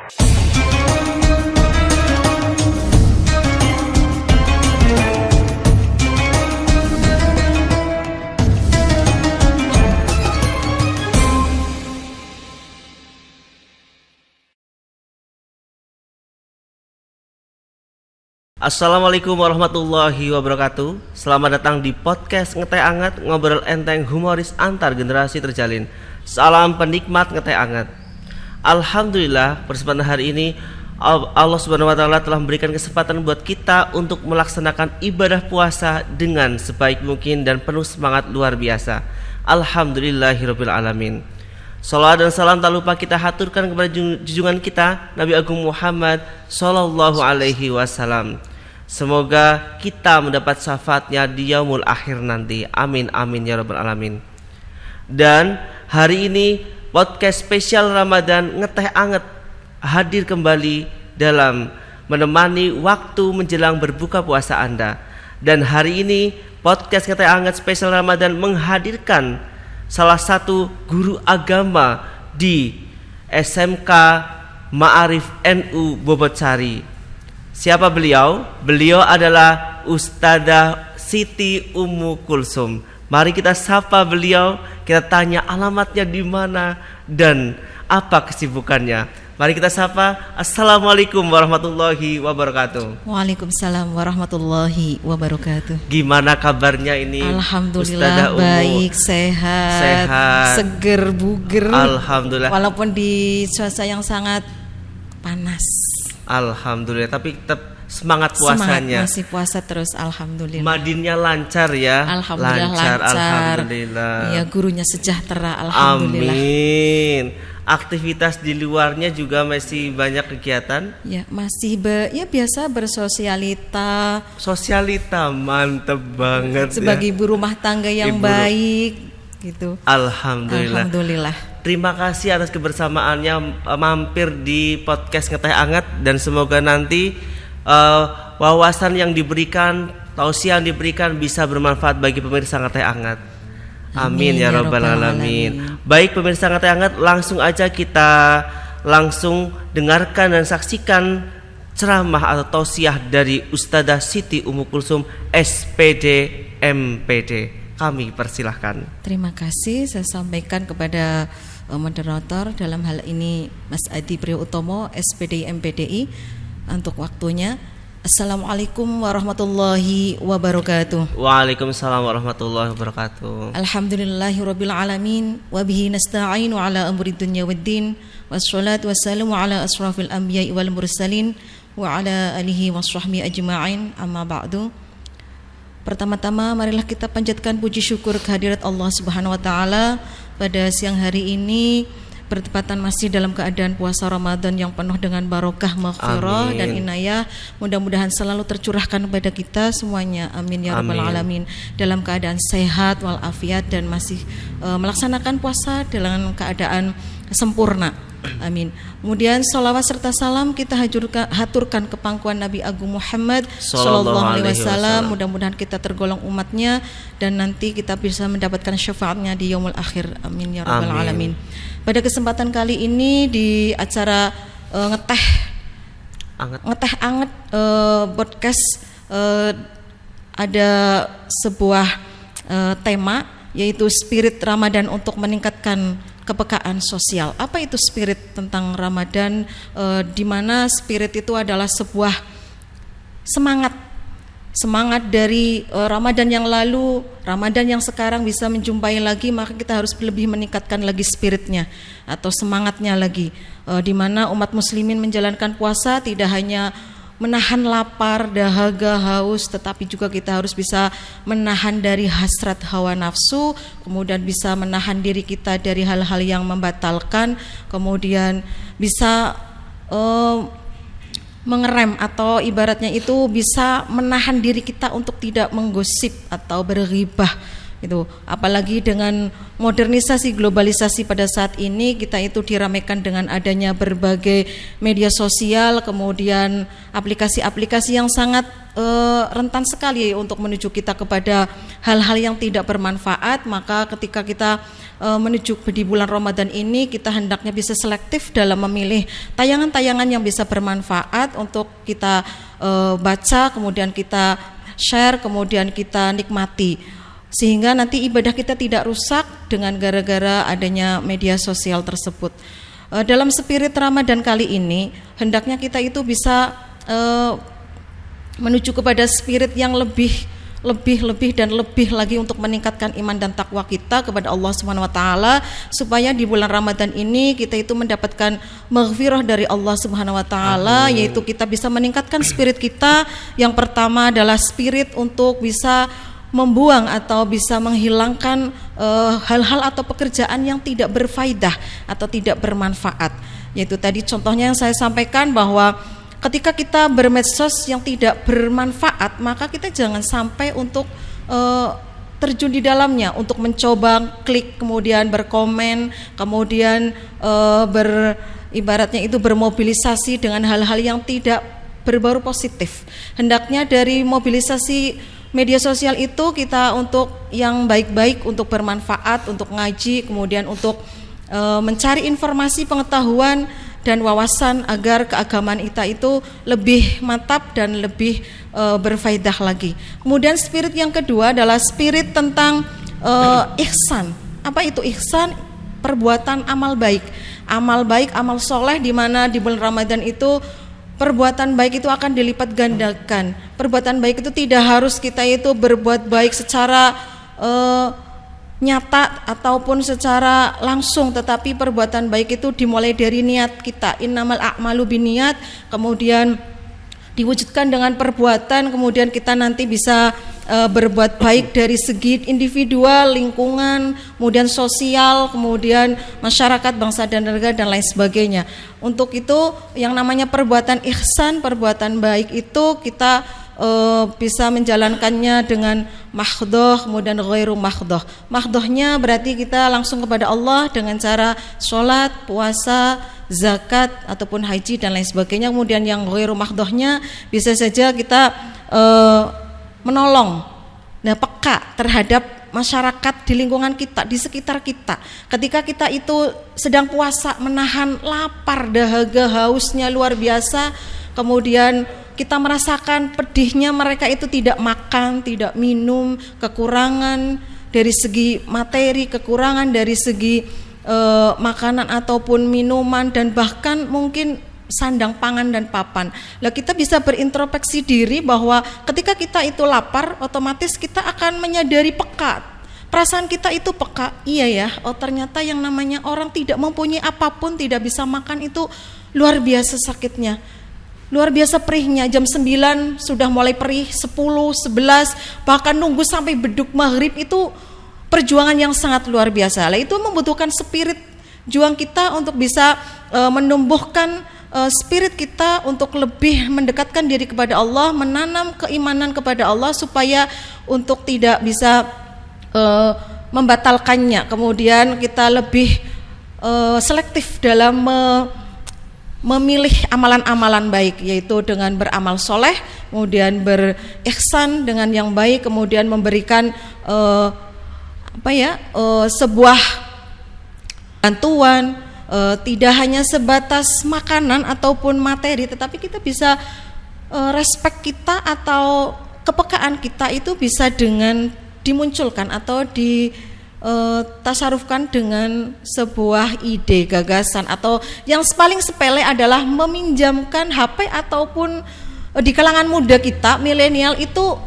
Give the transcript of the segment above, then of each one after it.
Assalamualaikum warahmatullahi wabarakatuh. Selamat datang di podcast Ngeteh Anget, ngobrol enteng humoris antar generasi terjalin. Salam penikmat Ngeteh Anget. Alhamdulillah, kesempatan hari ini Allah Subhanahu wa taala telah memberikan kesempatan buat kita untuk melaksanakan ibadah puasa dengan sebaik mungkin dan penuh semangat luar biasa. Alhamdulillahirabbil alamin. Salawat dan salam tak lupa kita haturkan kepada junjungan kita Nabi Agung Muhammad sallallahu alaihi wasallam. Semoga kita mendapat syafaatnya di yaumul akhir nanti. Amin amin ya rabbal alamin. Dan hari ini podcast spesial Ramadan Ngeteh Anget hadir kembali dalam menemani waktu menjelang berbuka puasa Anda. Dan hari ini podcast Ngeteh Anget spesial Ramadan menghadirkan salah satu guru agama di SMK Ma'arif NU Bobotcari. Siapa beliau? Beliau adalah Ustadzah Siti Ummu Kulsum. Mari kita sapa beliau, kita tanya alamatnya di mana dan apa kesibukannya. Mari kita sapa. Assalamualaikum warahmatullahi wabarakatuh. Waalaikumsalam warahmatullahi wabarakatuh. Gimana kabarnya ini? Alhamdulillah baik, sehat, seger, buger. Alhamdulillah. Walaupun di cuaca yang sangat panas. Alhamdulillah, tapi tetap semangat puasanya. Semangat, masih puasa terus, alhamdulillah. Madinnya lancar ya? Alhamdulillah lancar. Alhamdulillah. Ya, gurunya sejahtera, alhamdulillah. Amin. Aktivitas di luarnya juga masih banyak kegiatan? Ya, masih biasa bersosialita. Sosialita, mantep banget. Sebagai ibu rumah tangga yang baik gitu. Alhamdulillah. Alhamdulillah. Terima kasih atas kebersamaannya mampir di podcast Ngeteh Anget, dan semoga nanti wawasan yang diberikan, tausiah yang diberikan bisa bermanfaat bagi pemirsa Ngeteh Anget. Amin ya rabbal alamin. Baik pemirsa Ngeteh Anget, langsung aja kita dengarkan dan saksikan ceramah atau tausiah dari Ustadzah Siti Ummu Kulsum SPD MPD. Kami persilahkan. Terima kasih, saya sampaikan kepada moderator dalam hal ini Mas Adi Priyotomo SPD MPDI untuk waktunya. Assalamualaikum warahmatullahi wabarakatuh. Waalaikumsalam warahmatullahi wabarakatuh. Alhamdulillahirabbil alamin wa bihi nasta'inu ala amri dunya waddin wassalatu wassalamu ala asrafil anbiya'i wal mursalin wa ala alihi washabbihi ajma'in, amma ba'du. Pertama-tama marilah kita panjatkan puji syukur kehadirat Allah Subhanahu wa taala pada siang hari ini, bertepatan masih dalam keadaan puasa Ramadan yang penuh dengan barokah, maghfirah dan inayah. Mudah-mudahan selalu tercurahkan kepada kita semuanya. Amin ya rabbal alamin. Dalam keadaan sehat walafiat dan masih melaksanakan puasa dalam keadaan sempurna. Amin. Kemudian salawat serta salam kita haturkan ke pangkuan Nabi Agung Muhammad sallallahu alaihi wasallam. Mudah-mudahan kita tergolong umatnya dan nanti kita bisa mendapatkan syafaatnya di yaumul akhir. Amin ya rabbal alamin. Pada kesempatan kali ini di acara Ngeteh Anget podcast ada sebuah tema, yaitu spirit Ramadan untuk meningkatkan kepekaan sosial. Apa itu spirit tentang Ramadan? Di mana spirit itu adalah sebuah semangat dari Ramadan yang lalu, Ramadan yang sekarang bisa menjumpai lagi, maka kita harus lebih meningkatkan lagi spiritnya atau semangatnya lagi. Di mana umat muslimin menjalankan puasa tidak hanya menahan lapar, dahaga, haus, tetapi juga kita harus bisa menahan dari hasrat hawa nafsu, kemudian bisa menahan diri kita dari hal-hal yang membatalkan, kemudian bisa mengerem atau ibaratnya itu bisa menahan diri kita untuk tidak menggosip atau berghibah itu. Apalagi dengan modernisasi globalisasi pada saat ini, kita itu diramaikan dengan adanya berbagai media sosial, kemudian aplikasi-aplikasi yang sangat rentan sekali untuk menuju kita kepada hal-hal yang tidak bermanfaat. Maka ketika kita menuju di bulan Ramadan ini kita hendaknya bisa selektif dalam memilih tayangan-tayangan yang bisa bermanfaat untuk kita baca, kemudian kita share, kemudian kita nikmati, sehingga nanti ibadah kita tidak rusak dengan gara-gara adanya media sosial tersebut. Dalam spirit Ramadan kali ini hendaknya kita itu bisa menuju kepada spirit yang lebih dan lebih lagi untuk meningkatkan iman dan takwa kita kepada Allah Subhanahu wa taala, supaya di bulan Ramadan ini kita itu mendapatkan maghfirah dari Allah Subhanahu wa taala, yaitu kita bisa meningkatkan spirit kita. Yang pertama adalah spirit untuk bisa membuang atau bisa menghilangkan hal-hal atau pekerjaan yang tidak berfaedah atau tidak bermanfaat. Yaitu tadi contohnya yang saya sampaikan bahwa ketika kita bermedsos yang tidak bermanfaat, maka kita jangan sampai untuk terjun di dalamnya, untuk mencoba klik, kemudian berkomen, kemudian ibaratnya itu bermobilisasi dengan hal-hal yang tidak berbau positif. Hendaknya dari mobilisasi media sosial itu kita untuk yang baik-baik, untuk bermanfaat, untuk ngaji, kemudian untuk mencari informasi, pengetahuan dan wawasan agar keagamaan kita itu lebih mantap dan lebih berfaedah lagi. Kemudian spirit yang kedua adalah spirit tentang ihsan. Apa itu ihsan? Perbuatan amal baik, amal soleh, di mana di bulan Ramadan itu perbuatan baik itu akan dilipat gandakan. Perbuatan baik itu tidak harus kita itu berbuat baik secara nyata ataupun secara langsung, tetapi perbuatan baik itu dimulai dari niat kita. Innamal a'malu binniyat, kemudian diwujudkan dengan perbuatan, kemudian kita nanti bisa berbuat baik dari segi individual, lingkungan, kemudian sosial, kemudian masyarakat, bangsa dan negara dan lain sebagainya. Untuk itu yang namanya perbuatan ihsan, perbuatan baik itu kita bisa menjalankannya dengan mahdhoh, kemudian ghairu mahdhoh. Mahdhohnya berarti kita langsung kepada Allah dengan cara sholat, puasa, zakat ataupun haji dan lain sebagainya. Kemudian yang ghairu mahdhohnya bisa saja kita menolong, peka terhadap masyarakat di lingkungan kita, di sekitar kita. Ketika kita itu sedang puasa, menahan lapar, dahaga, hausnya luar biasa, kemudian kita merasakan pedihnya mereka itu tidak makan, tidak minum, kekurangan dari segi materi, kekurangan dari segi makanan ataupun minuman, dan bahkan mungkin sandang pangan dan papan. Lah kita bisa berintrospeksi diri bahwa ketika kita itu lapar, otomatis kita akan menyadari peka. Perasaan kita itu peka, iya ya, ternyata yang namanya orang tidak mempunyai apapun, tidak bisa makan itu luar biasa sakitnya. Luar biasa perihnya, jam 9 sudah mulai perih, 10, 11, bahkan nunggu sampai beduk maghrib, itu perjuangan yang sangat luar biasa. Lah itu membutuhkan spirit juang kita untuk bisa menumbuhkan spirit kita untuk lebih mendekatkan diri kepada Allah, menanam keimanan kepada Allah supaya untuk tidak bisa membatalkannya. Kemudian kita lebih selektif dalam memilih amalan-amalan baik, yaitu dengan beramal soleh, kemudian berihsan dengan yang baik, kemudian memberikan sebuah bantuan, tidak hanya sebatas makanan ataupun materi, tetapi kita bisa respek kita atau kepekaan kita itu bisa dengan dimunculkan atau tasarufkan dengan sebuah ide, gagasan, atau yang paling sepele adalah meminjamkan HP ataupun di kalangan muda kita, milenial itu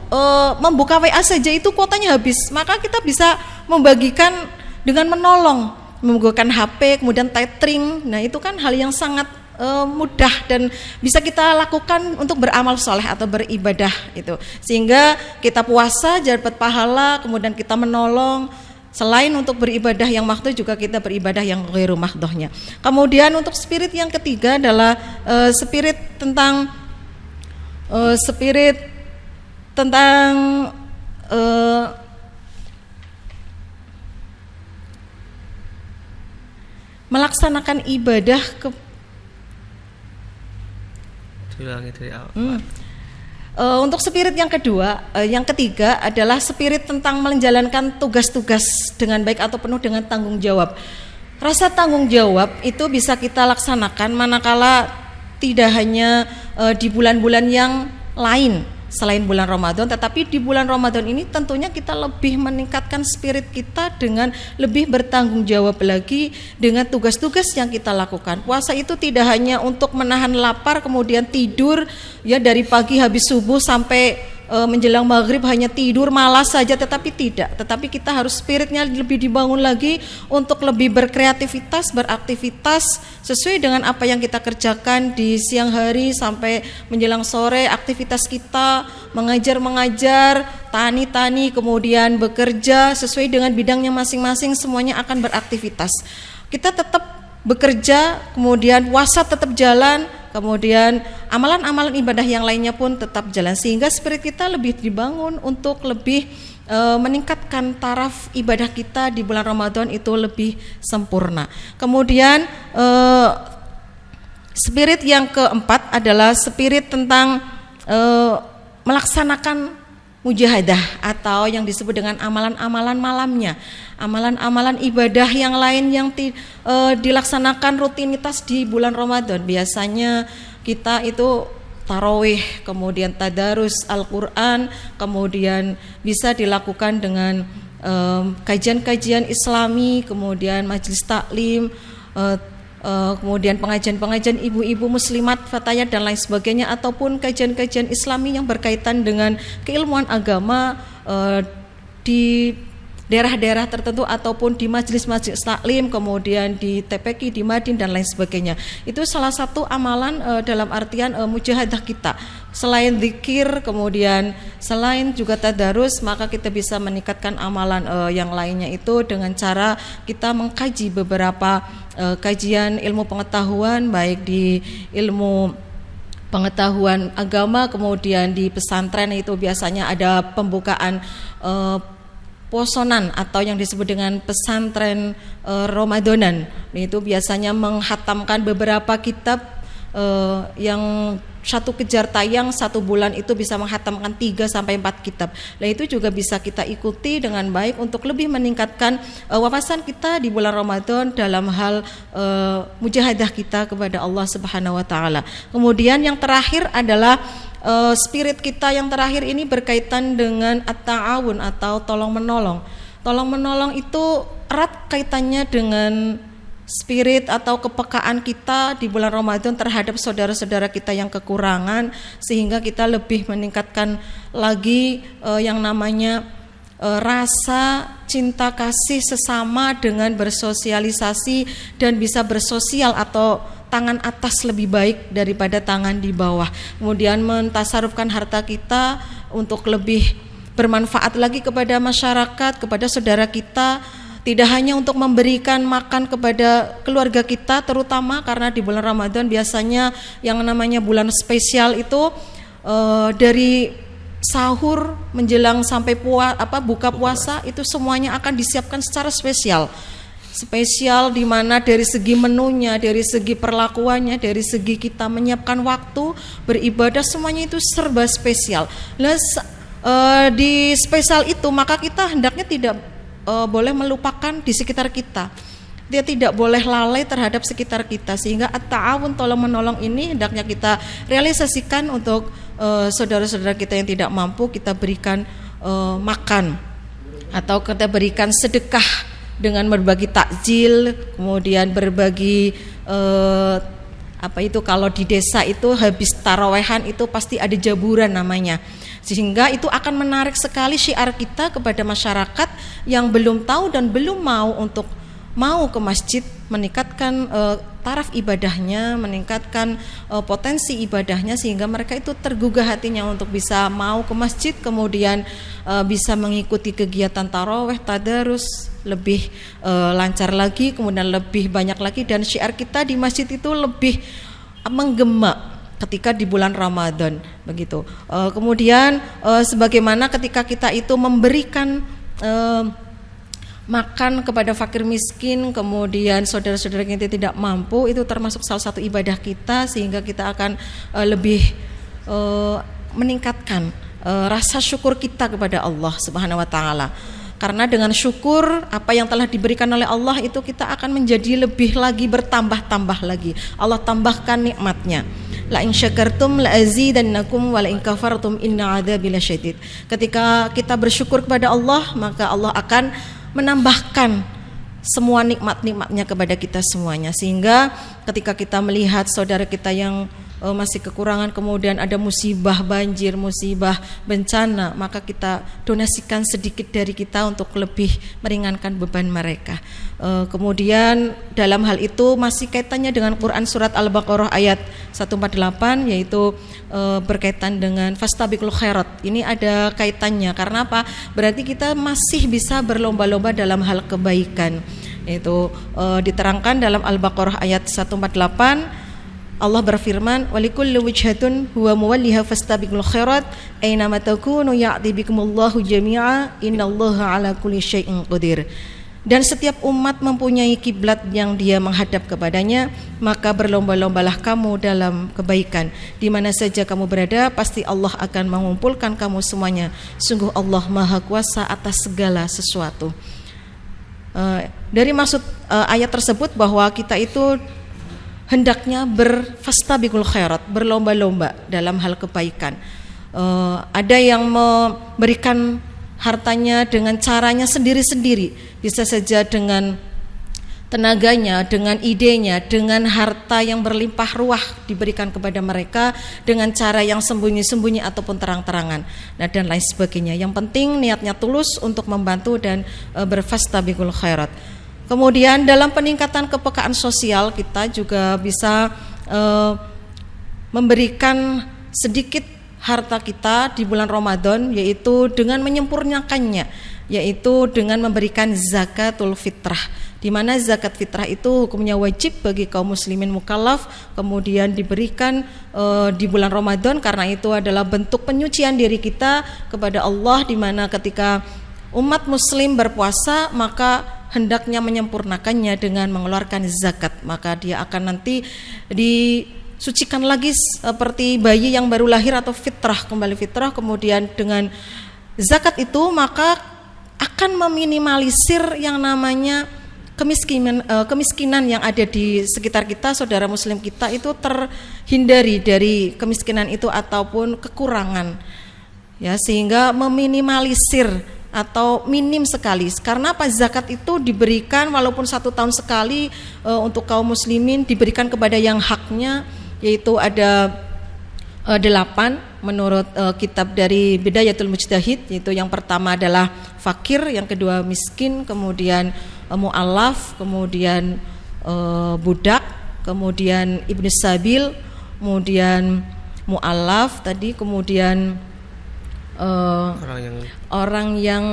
membuka WA saja itu kuotanya habis, maka kita bisa membagikan dengan menolong, menggunakan HP, kemudian tethering. Nah itu kan hal yang sangat mudah dan bisa kita lakukan untuk beramal soleh atau beribadah itu, sehingga kita puasa dapat pahala, kemudian kita menolong. Selain untuk beribadah yang mahdhoh, juga kita beribadah yang ghairu mahdhohnya. Kemudian untuk spirit yang ketiga adalah spirit tentang melaksanakan ibadah Untuk spirit yang kedua, yang ketiga adalah spirit tentang menjalankan tugas-tugas dengan baik atau penuh dengan tanggung jawab. Rasa tanggung jawab itu bisa kita laksanakan manakala tidak hanya di bulan-bulan yang lain selain bulan Ramadan, tetapi di bulan Ramadan ini tentunya kita lebih meningkatkan spirit kita dengan lebih bertanggung jawab lagi dengan tugas-tugas yang kita lakukan. Puasa itu tidak hanya untuk menahan lapar kemudian tidur ya dari pagi habis subuh sampai menjelang maghrib hanya tidur malas saja, tetapi tidak. Tetapi kita harus spiritnya lebih dibangun lagi untuk lebih berkreativitas, beraktivitas sesuai dengan apa yang kita kerjakan di siang hari sampai menjelang sore. Aktivitas kita mengajar, tani, kemudian bekerja sesuai dengan bidangnya masing-masing, semuanya akan beraktivitas. Kita tetap bekerja, kemudian puasa tetap jalan, kemudian amalan-amalan ibadah yang lainnya pun tetap jalan, sehingga spirit kita lebih dibangun untuk lebih meningkatkan taraf ibadah kita di bulan Ramadan itu lebih sempurna. Kemudian spirit yang keempat adalah spirit tentang melaksanakan mujahadah atau yang disebut dengan amalan-amalan malamnya, amalan-amalan ibadah yang lain yang dilaksanakan rutinitas di bulan Ramadan. Biasanya kita itu tarawih, kemudian tadarus Al-Quran, kemudian bisa dilakukan dengan kajian-kajian Islami, kemudian majelis taklim, kemudian pengajian-pengajian ibu-ibu muslimat, fatayat dan lain sebagainya, ataupun kajian-kajian Islami yang berkaitan dengan keilmuan agama di daerah-daerah tertentu ataupun di majelis-majelis taklim, kemudian di TPQ, di Madin dan lain sebagainya. Itu salah satu amalan dalam artian mujahadah kita. Selain zikir, kemudian selain juga tadarus, maka kita bisa meningkatkan amalan yang lainnya itu dengan cara kita mengkaji beberapa kajian ilmu pengetahuan, baik di ilmu pengetahuan agama, kemudian di pesantren itu biasanya ada pembukaan posonan atau yang disebut dengan pesantren Ramadanan. Itu biasanya menghatamkan beberapa kitab yang satu kejar tayang satu bulan itu bisa menghatamkan 3-4 kitab. Nah itu juga bisa kita ikuti dengan baik untuk lebih meningkatkan wawasan kita di bulan Ramadan dalam hal mujahadah kita kepada Allah Subhanahu wa taala. Kemudian yang terakhir adalah spirit kita yang terakhir ini berkaitan dengan at-ta'awun atau tolong menolong. Tolong menolong itu erat kaitannya dengan spirit atau kepekaan kita di bulan Ramadan terhadap saudara-saudara kita yang kekurangan, sehingga kita lebih meningkatkan lagi yang namanya rasa cinta kasih sesama dengan bersosialisasi dan bisa bersosial atau tangan atas lebih baik daripada tangan di bawah. Kemudian mentasarufkan harta kita untuk lebih bermanfaat lagi kepada masyarakat, kepada saudara kita. Tidak hanya untuk memberikan makan kepada keluarga kita, terutama karena di bulan Ramadan biasanya yang namanya bulan spesial itu dari sahur menjelang sampai buka puasa itu semuanya akan disiapkan secara spesial di mana dari segi menunya, dari segi perlakuannya, dari segi kita menyiapkan waktu beribadah, semuanya itu serba spesial. Nah, di spesial itu maka kita hendaknya tidak boleh melupakan di sekitar kita. Dia tidak boleh lalai terhadap sekitar kita, sehingga at-ta'awun tolong menolong ini hendaknya kita realisasikan untuk saudara-saudara kita yang tidak mampu. Kita berikan makan atau kita berikan sedekah dengan berbagi takjil, kemudian berbagi kalau di desa itu habis tarawehan itu pasti ada jaburan namanya, sehingga itu akan menarik sekali syiar kita kepada masyarakat yang belum tahu dan belum mau untuk mau ke masjid, meningkatkan taraf ibadahnya, meningkatkan potensi ibadahnya, sehingga mereka itu tergugah hatinya untuk bisa mau ke masjid, kemudian bisa mengikuti kegiatan tarawih, tadarus lebih lancar lagi, kemudian lebih banyak lagi, dan syiar kita di masjid itu lebih menggema ketika di bulan Ramadan begitu. Kemudian sebagaimana ketika kita itu memberikan makan kepada fakir miskin, kemudian saudara-saudara kita tidak mampu, itu termasuk salah satu ibadah kita, sehingga kita akan lebih meningkatkan rasa syukur kita kepada Allah Subhanahu wa taala. Karena dengan syukur apa yang telah diberikan oleh Allah itu kita akan menjadi lebih lagi, bertambah-tambah lagi. Allah tambahkan nikmatnya. La in syakartum la azidannakum wa la in kafartum inna adzabi lasyadid. Ketika kita bersyukur kepada Allah, maka Allah akan menambahkan semua nikmat-nikmatnya kepada kita semuanya. Sehingga ketika kita melihat saudara kita yang masih kekurangan, kemudian ada musibah banjir, musibah bencana, maka kita donasikan sedikit dari kita untuk lebih meringankan beban mereka. Kemudian dalam hal itu masih kaitannya dengan Quran surat Al-Baqarah ayat 148, yaitu berkaitan dengan fastabiqul khairat. Ini ada kaitannya karena apa? Berarti kita masih bisa berlomba-lomba dalam hal kebaikan. Itu diterangkan dalam Al-Baqarah ayat 148. Allah berfirman, walikulli wijhatun huwa muwalliha fastabiqul khairat aina takunu ya'ti bikumullahu jami'a innallaha ala kulli syai'in qadir. Dan setiap umat mempunyai kiblat yang dia menghadap kepadanya, maka berlomba-lombalah kamu dalam kebaikan. Di mana saja kamu berada, pasti Allah akan mengumpulkan kamu semuanya. Sungguh Allah Maha Kuasa atas segala sesuatu. Dari maksud ayat tersebut bahwa kita itu hendaknya berfastabiqul khairat, berlomba-lomba dalam hal kebaikan. Ada yang memberikan hartanya dengan caranya sendiri-sendiri, bisa saja dengan tenaganya, dengan idenya, dengan harta yang berlimpah ruah diberikan kepada mereka dengan cara yang sembunyi-sembunyi ataupun terang-terangan, dan lain sebagainya. Yang penting niatnya tulus untuk membantu dan berfastabiqul khairat. Kemudian dalam peningkatan kepekaan sosial kita juga bisa memberikan sedikit harta kita di bulan Ramadan, yaitu dengan menyempurnakannya, yaitu dengan memberikan zakatul fitrah. Di mana zakat fitrah itu hukumnya wajib bagi kaum muslimin mukallaf, kemudian diberikan di bulan Ramadan karena itu adalah bentuk penyucian diri kita kepada Allah, di mana ketika umat muslim berpuasa maka hendaknya menyempurnakannya dengan mengeluarkan zakat, maka dia akan nanti disucikan lagi seperti bayi yang baru lahir atau fitrah, kembali fitrah. Kemudian dengan zakat itu maka akan meminimalisir yang namanya kemiskinan yang ada di sekitar kita, saudara muslim kita itu terhindari dari kemiskinan itu ataupun kekurangan, ya, sehingga meminimalisir atau minim sekali. Karena apa? Zakat itu diberikan walaupun 1 tahun sekali untuk kaum muslimin, diberikan kepada yang haknya, yaitu ada 8 menurut kitab dari Bidayatul Mujtahid, yaitu yang pertama adalah fakir, yang kedua miskin, kemudian mu'allaf, kemudian budak, kemudian ibnu sabil, kemudian mu'allaf tadi, kemudian orang yang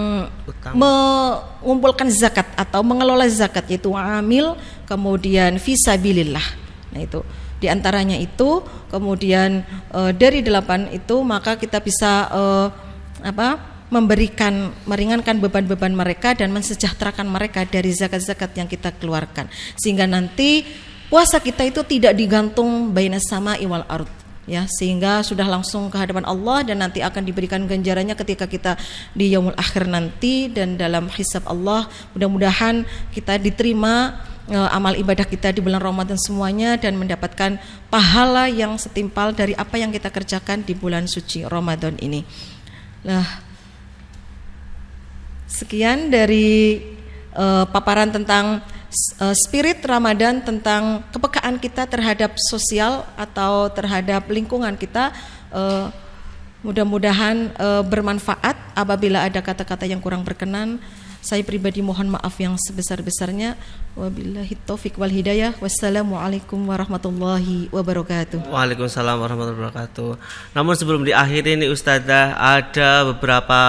mengumpulkan zakat atau mengelola zakat, yaitu amil, kemudian fisabilillah. Nah itu diantaranya itu. Kemudian dari 8 itu maka kita bisa meringankan beban-beban mereka dan mensejahterakan mereka dari zakat-zakat yang kita keluarkan, sehingga nanti puasa kita itu tidak digantung bainas sama'i wal ardh, ya, sehingga sudah langsung ke hadapan Allah dan nanti akan diberikan ganjarannya ketika kita di yaumul akhir nanti dan dalam hisab Allah. Mudah-mudahan kita diterima amal ibadah kita di bulan Ramadan semuanya dan mendapatkan pahala yang setimpal dari apa yang kita kerjakan di bulan suci Ramadan ini. Nah, sekian dari paparan tentang spirit Ramadan, tentang kepekaan kita terhadap sosial atau terhadap lingkungan kita. Mudah-mudahan bermanfaat. Apabila ada kata-kata yang kurang berkenan, saya pribadi mohon maaf yang sebesar-besarnya. Wabillahi taufik wal hidayah. Wassalamualaikum warahmatullahi wabarakatuh. Waalaikumsalam warahmatullahi wabarakatuh. Namun sebelum diakhiri ini Ustazah, ada beberapa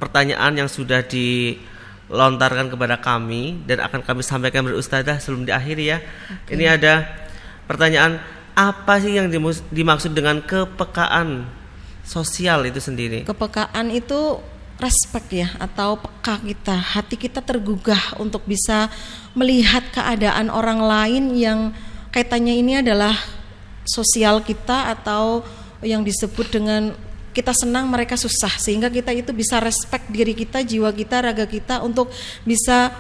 pertanyaan yang sudah dilontarkan kepada kami dan akan kami sampaikan kepada Ustazah sebelum diakhiri, ya. Okay. Ini ada pertanyaan, apa sih yang dimaksud dengan kepekaan sosial itu sendiri? Kepekaan itu respect, ya, atau peka kita, hati kita tergugah untuk bisa melihat keadaan orang lain yang kaitannya ini adalah sosial kita atau yang disebut dengan kita senang mereka susah, sehingga kita itu bisa respect diri kita, jiwa kita, raga kita untuk bisa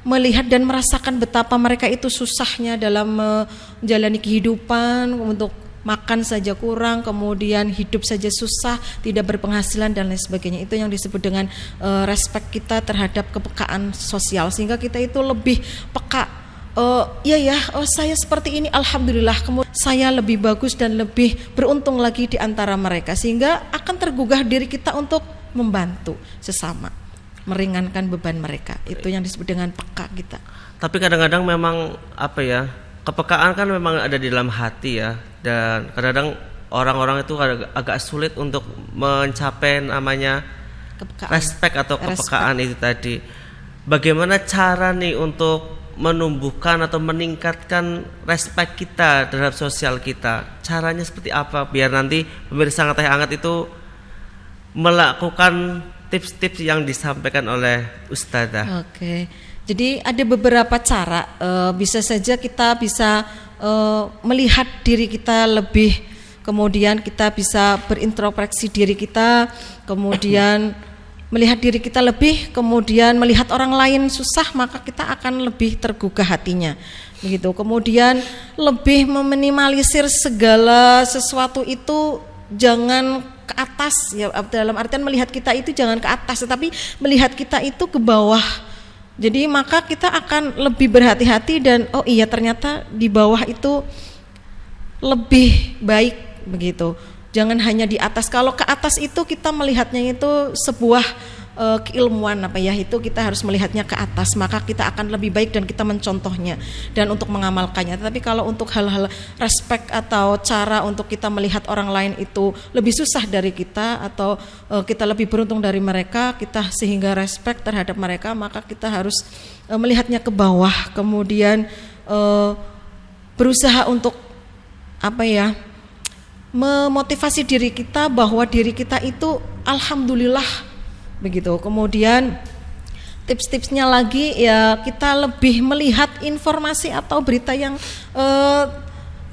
melihat dan merasakan betapa mereka itu susahnya dalam menjalani kehidupan, untuk makan saja kurang, kemudian hidup saja susah, tidak berpenghasilan dan lain sebagainya. Itu yang disebut dengan respect kita terhadap kepekaan sosial, sehingga kita itu lebih peka. Saya seperti ini, alhamdulillah, kemudian saya lebih bagus dan lebih beruntung lagi di antara mereka, sehingga akan tergugah diri kita untuk membantu sesama, meringankan beban mereka. Itu yang disebut dengan peka kita. Tapi kadang-kadang memang kepekaan kan memang ada di dalam hati ya, dan kadang-kadang orang-orang itu agak sulit untuk mencapai namanya kepekaan. Respect atau kepekaan itu tadi. Bagaimana cara nih untuk menumbuhkan atau meningkatkan respect kita terhadap sosial kita? Caranya seperti apa biar nanti pemirsa Ngeteh Anget itu melakukan tips-tips yang disampaikan oleh Ustadzah? Oke. Jadi ada beberapa cara. Bisa saja kita bisa melihat diri kita lebih, kemudian kita bisa berintrospeksi diri kita, kemudian melihat diri kita lebih, kemudian melihat orang lain susah, maka kita akan lebih tergugah hatinya, begitu. Kemudian lebih meminimalisir segala sesuatu itu, jangan ke atas ya, dalam artian melihat kita itu jangan ke atas, tetapi melihat kita itu ke bawah. Jadi maka kita akan lebih berhati-hati dan ternyata di bawah itu lebih baik, begitu. Jangan hanya di atas. Kalau ke atas itu kita melihatnya itu sebuah keilmuan itu kita harus melihatnya ke atas, maka kita akan lebih baik dan kita mencontohnya dan untuk mengamalkannya. Tapi kalau untuk hal-hal respect atau cara untuk kita melihat orang lain itu lebih susah dari kita, atau kita lebih beruntung dari mereka, kita sehingga respect terhadap mereka, maka kita harus melihatnya ke bawah, kemudian berusaha untuk memotivasi diri kita bahwa diri kita itu alhamdulillah, begitu. Kemudian tips-tipsnya lagi ya, kita lebih melihat informasi atau berita yang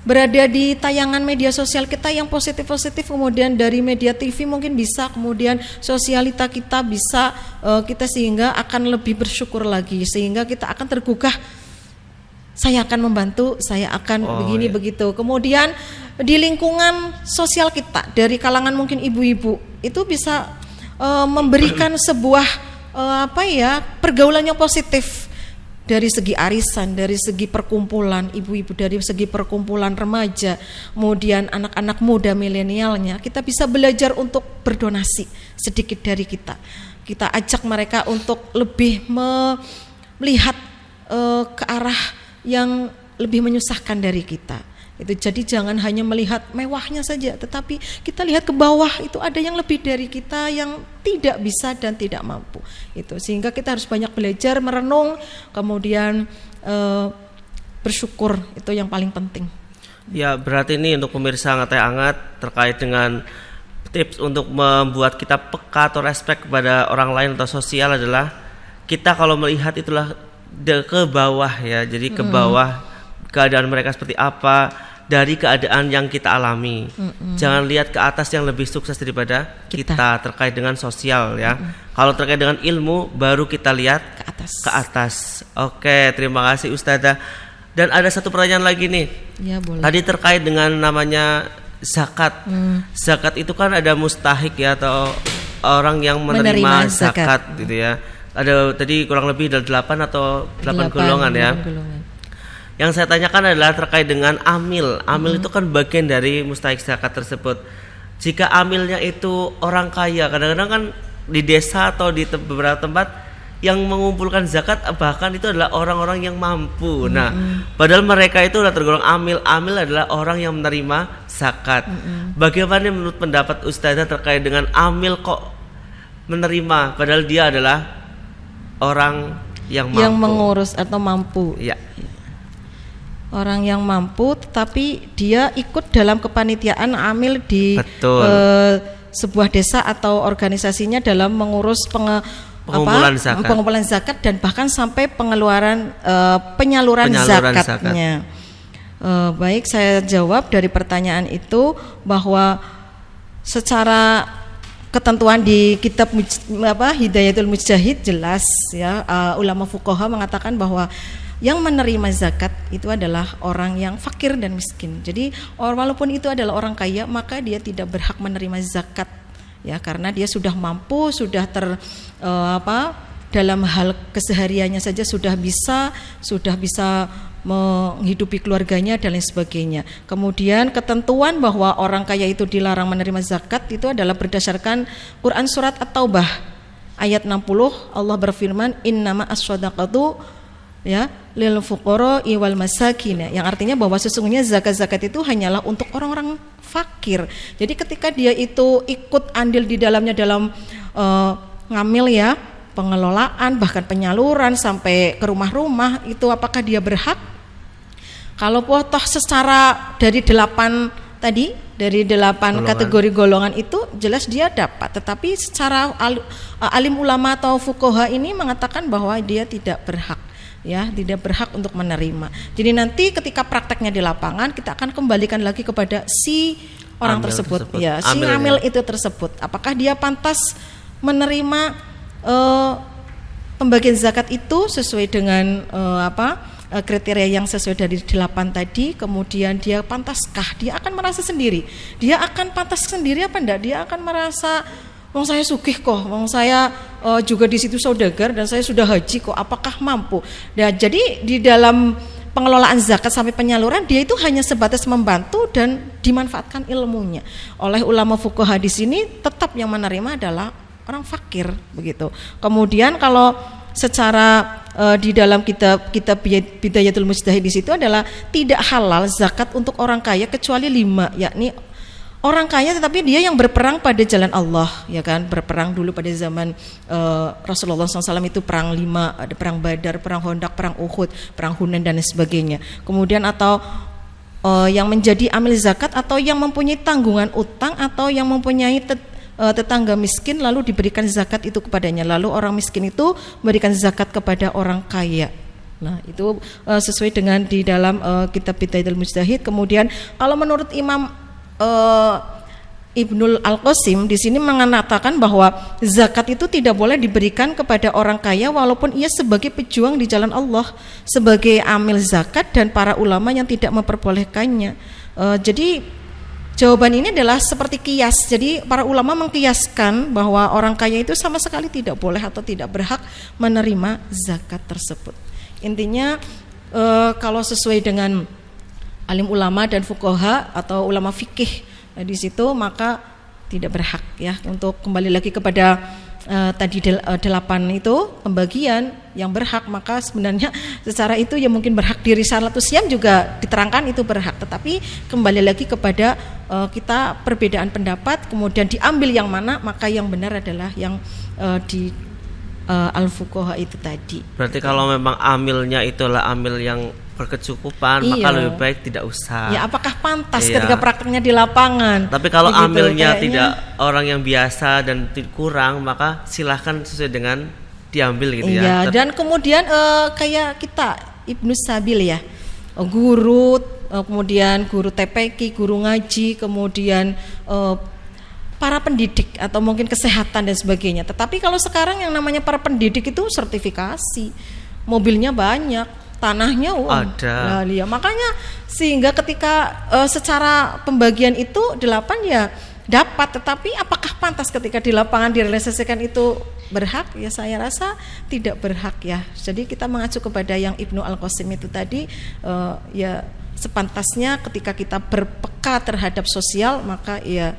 berada di tayangan media sosial kita yang positif-positif, kemudian dari media TV mungkin bisa, kemudian sosialita kita bisa, kita sehingga akan lebih bersyukur lagi, sehingga kita akan tergugah, saya akan membantu, saya akan begitu. Kemudian di lingkungan sosial kita, dari kalangan mungkin ibu-ibu, itu bisa memberikan sebuah pergaulan yang positif, dari segi arisan, dari segi perkumpulan ibu-ibu, dari segi perkumpulan remaja, kemudian anak-anak muda milenialnya, kita bisa belajar untuk berdonasi sedikit dari kita. Kita ajak mereka untuk lebih melihat ke arah yang lebih menyusahkan dari kita. Itu jadi jangan hanya melihat mewahnya saja, tetapi kita lihat ke bawah, itu ada yang lebih dari kita yang tidak bisa dan tidak mampu. Itu sehingga kita harus banyak belajar, merenung, kemudian bersyukur, itu yang paling penting. Ya, berarti ini untuk pemirsa Ngeteh Anget terkait dengan tips untuk membuat kita peka atau respect kepada orang lain atau sosial adalah kita kalau melihat itulah ke bawah ya. Jadi ke bawah keadaan mereka seperti apa dari keadaan yang kita alami. Jangan lihat ke atas yang lebih sukses daripada kita terkait dengan sosial ya. Kalau terkait dengan ilmu baru kita lihat ke atas. Oke, terima kasih Ustadzah. Dan ada satu pertanyaan lagi nih. Ya, boleh. Tadi terkait dengan namanya zakat. Zakat itu kan ada mustahik ya, atau orang yang menerima zakat gitu ya. Ada tadi kurang lebih ada 8 atau 8 golongan ya. Yang saya tanyakan adalah terkait dengan amil. Amil itu kan bagian dari mustahik zakat tersebut. Jika amilnya itu orang kaya, kadang-kadang kan di desa atau di beberapa tempat yang mengumpulkan zakat bahkan itu adalah orang-orang yang mampu. Nah, padahal mereka itu adalah tergolong amil. Amil adalah orang yang menerima zakat. Bagaimana menurut pendapat Ustadzah terkait dengan amil kok menerima padahal dia adalah orang yang mampu, yang mengurus atau mampu? Ya. Orang yang mampu tetapi dia ikut dalam kepanitiaan amil di sebuah desa atau organisasinya dalam mengurus pengumpulan zakat dan bahkan sampai penyaluran zakatnya. Baik, saya jawab dari pertanyaan itu bahwa secara ketentuan di kitab Hidayatul Mujtahid jelas ya, ulama fuqaha mengatakan bahwa yang menerima zakat itu adalah orang yang fakir dan miskin. Jadi walaupun itu adalah orang kaya, maka dia tidak berhak menerima zakat ya, karena dia sudah mampu, sudah dalam hal kesehariannya saja sudah bisa menghidupi keluarganya dan lain sebagainya. Kemudian ketentuan bahwa orang kaya itu dilarang menerima zakat itu adalah berdasarkan Quran surat At-Taubah ayat 60. Allah berfirman, innama as-shadaqatu ya lil fuqara'i wal masakin, yang artinya bahwa sesungguhnya zakat itu hanyalah untuk orang-orang fakir. Jadi ketika dia itu ikut andil di dalamnya dalam ngamil ya, pengelolaan bahkan penyaluran sampai ke rumah-rumah, itu apakah dia berhak? Kalau toh secara dari 8 kategori golongan itu jelas dia dapat, tetapi secara alim ulama atau fuqaha ini mengatakan bahwa dia tidak berhak ya, tidak berhak untuk menerima. Jadi nanti ketika prakteknya di lapangan kita akan kembalikan lagi kepada si orang tersebut ya, si ngamil itu tersebut, apakah dia pantas menerima pembagian zakat itu sesuai dengan kriteria yang sesuai dari 8 tadi. Kemudian dia pantaskah, dia akan merasa sendiri, dia akan pantas sendiri apa enggak, dia akan merasa wong saya sugih kok, wong saya juga di situ saudagar dan saya sudah haji kok, apakah mampu. Nah, jadi di dalam pengelolaan zakat sampai penyaluran dia itu hanya sebatas membantu dan dimanfaatkan ilmunya. Oleh ulama fuqaha di sini tetap yang menerima adalah orang fakir begitu. Kemudian kalau secara di dalam kitab Bidayatul Mujtahid di situ adalah tidak halal zakat untuk orang kaya kecuali 5, yakni orang kaya tetapi dia yang berperang pada jalan Allah ya kan, berperang dulu pada zaman Rasulullah SAW itu perang 5, ada perang Badar, perang Khandaq, perang Uhud, perang Hunain dan sebagainya. Kemudian atau yang menjadi amil zakat atau yang mempunyai tanggungan utang atau yang mempunyai tetangga miskin lalu diberikan zakat itu kepadanya, lalu orang miskin itu memberikan zakat kepada orang kaya. Nah itu sesuai dengan di dalam kitab Bidayatul Mujtahid. Kemudian kalau menurut Imam Ibnul Al-Qasim di sini mengatakan bahwa zakat itu tidak boleh diberikan kepada orang kaya walaupun ia sebagai pejuang di jalan Allah, sebagai amil zakat dan para ulama yang tidak memperbolehkannya. Jadi jawaban ini adalah seperti kias. Jadi para ulama mengkiaskan bahwa orang kaya itu sama sekali tidak boleh atau tidak berhak menerima zakat tersebut. Intinya kalau sesuai dengan alim ulama dan fuqaha atau ulama fikih di situ maka tidak berhak ya, untuk kembali lagi kepada tadi 8 itu pembagian yang berhak, maka sebenarnya secara itu ya mungkin berhak di Risalatus Syam juga diterangkan itu berhak, tetapi kembali lagi kepada kita perbedaan pendapat kemudian diambil yang mana, maka yang benar adalah yang di al-fuqaha itu tadi. Berarti kalau memang amilnya itulah amil yang berkecukupan, maka lebih baik tidak usah. Ya, apakah pantas ketika prakteknya di lapangan? Tapi kalau amilnya tidak orang yang biasa dan kurang, maka silahkan sesuai dengan diambil gitu ya. Dan kemudian kayak kita Ibnu Sabil ya, guru, kemudian guru TPQ, guru ngaji, kemudian para pendidik atau mungkin kesehatan dan sebagainya. Tetapi kalau sekarang yang namanya para pendidik itu sertifikasi, mobilnya banyak, tanahnya ada. Nah, makanya sehingga ketika secara pembagian itu 8 ya dapat, tetapi apakah pantas ketika di lapangan direalisasikan itu berhak? Ya saya rasa tidak berhak ya. Jadi kita mengacu kepada yang Ibnu Al-Qasim itu tadi, ya sepantasnya ketika kita berpeka terhadap sosial maka ya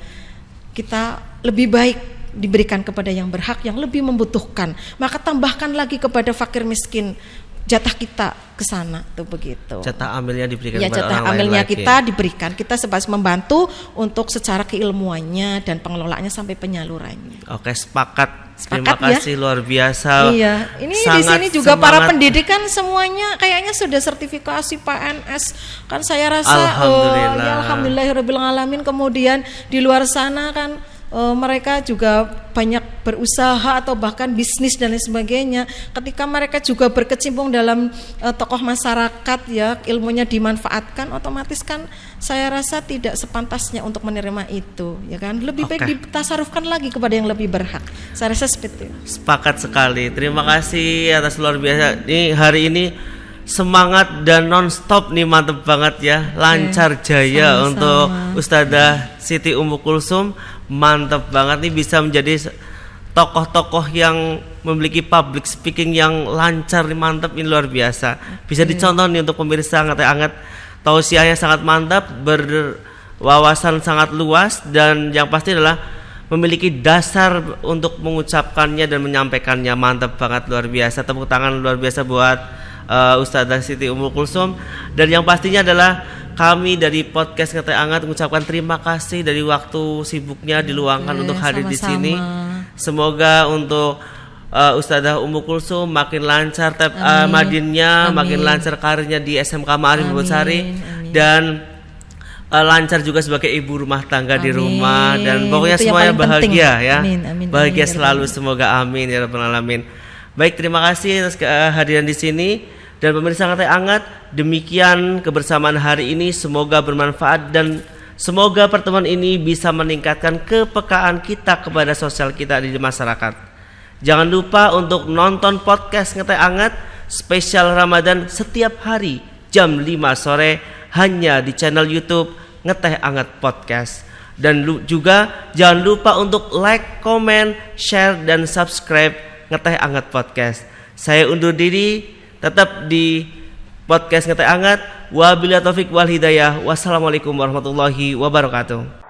kita lebih baik diberikan kepada yang berhak, yang lebih membutuhkan. Maka tambahkan lagi kepada fakir miskin, jatah kita ke sana tuh begitu. Jatah amilnya diberikan ya, kepada jatah orang amilnya lain kita diberikan. Kita sebagai membantu untuk secara keilmuannya dan pengelolaannya sampai penyalurannya. Oke, sepakat. Terima Sepakat, kasih ya? Luar biasa. Iya, ini sangat di sini juga semangat. para pendidikan semuanya kayaknya sudah sertifikasi PNS. Kan saya rasa Alhamdulillah. Ya alhamdulillahirabbil alamin. Kemudian di luar sana kan mereka juga banyak berusaha atau bahkan bisnis dan lain sebagainya. Ketika mereka juga berkecimpung dalam tokoh masyarakat ya, ilmunya dimanfaatkan, otomatis kan saya rasa tidak sepantasnya untuk menerima itu, ya kan? Lebih baik ditasarufkan lagi kepada yang lebih berhak. Saya rasa seperti itu. Sepakat sekali. Terima kasih atas luar biasa. Ini hari ini semangat dan nonstop nih, mantep banget ya, lancar jaya. Sama-sama. Untuk Ustadzah Siti Ummu Kulsum, mantep banget nih, bisa menjadi tokoh-tokoh yang memiliki public speaking yang lancar nih, mantep, ini luar biasa. Bisa dicontoh nih untuk pemirsa Ngeteh Anget. Tausiahnya sangat mantap, berwawasan sangat luas, dan yang pasti adalah memiliki dasar untuk mengucapkannya dan menyampaikannya. Mantap banget, luar biasa. Tepuk tangan luar biasa buat Ustadzah Siti Ummu Kulsum. Dan yang pastinya adalah kami dari podcast Ngeteh Anget mengucapkan terima kasih dari waktu sibuknya diluangkan untuk hadir di sini. Semoga untuk Ustadzah Ummu Kulsum makin lancar madinnya, makin lancar karirnya di SMK Ma'arif Bebosari, dan lancar juga sebagai ibu rumah tangga di rumah, dan pokoknya itu semuanya bahagia ya. Amin, bahagia selalu, semoga, amin ya rabbal alamin. Baik, terima kasih atas kehadiran di sini. Dan pemirsa Ngeteh Anget, demikian kebersamaan hari ini, semoga bermanfaat dan semoga pertemuan ini bisa meningkatkan kepekaan kita kepada sosial kita di masyarakat. Jangan lupa untuk nonton podcast Ngeteh Anget spesial Ramadan setiap hari jam 5 sore hanya di channel YouTube Ngeteh Anget Podcast. Dan juga jangan lupa untuk like, comment, share, dan subscribe Ngeteh Anget Podcast. Saya undur diri, tetap di podcast Ngeteh Anget. Wabillahi taufik wal hidayah. Wassalamualaikum warahmatullahi wabarakatuh.